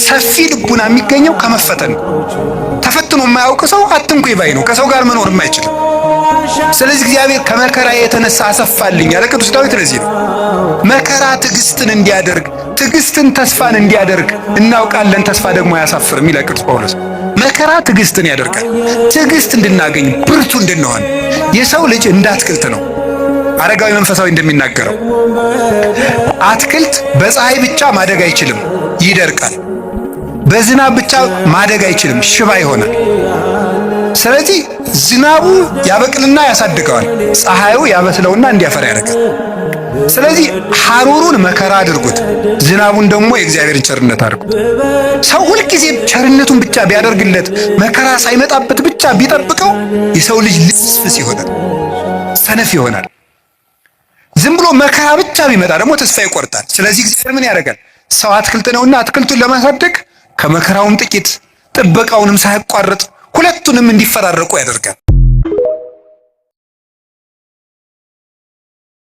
ሰፊ ልቡና የሚገኘው ከመፈተን ነው። ተፈትኖ የማያውቅ ሰው አትንኩኝ ባይ ነው። ከሰው ጋር መኖር የማይችልም። ስለዚህ እግዚአብሔር ከመከራ የተነሳ አሰፋልኝ ያለ ቅዱስ ዳዊት ለዚህ ነው። መከራ ትዕግስትን እንዲያደርግ፣ ትዕግስትን ተስፋን እንዲያደርግ እናውቃለን። ተስፋ ደግሞ አያሳፍርም ይላል ቅዱስ ጳውሎስ። መከራ ትዕግስትን ያደርጋል። ትዕግስት እንድናገኝ ብርቱ እንድንሆን። የሰው ልጅ እንደ አትክልት ነው። አረጋዊ መንፈሳዊ እንደሚናገረው አትክልት በፀሐይ ብቻ ማደግ አይችልም፣ ይደርቃል። በዝናብ ብቻ ማደግ አይችልም፣ ሽባ ይሆናል። ስለዚህ ዝናቡ ያበቅልና ያሳድገዋል፣ ፀሐዩ ያበስለውና እንዲያፈራ ያደርጋል። ስለዚህ ሐሩሩን መከራ አድርጉት፣ ዝናቡን ደግሞ የእግዚአብሔርን ቸርነት አድርጉት። ሰው ሁልጊዜ ቸርነቱን ብቻ ቢያደርግለት መከራ ሳይመጣበት ብቻ ቢጠብቀው የሰው ልጅ ልፍስፍስ ይሆናል፣ ሰነፍ ይሆናል። ዝም ብሎ መከራ ብቻ ቢመጣ ደግሞ ተስፋ ይቆርጣል። ስለዚህ እግዚአብሔር ምን ያደርጋል? ሰው አትክልት ነውና አትክልቱን ለማሳደግ ከመከራውም ጥቂት ጥበቃውንም ሳያቋርጥ ሁለቱንም እንዲፈራረቁ ያደርጋል።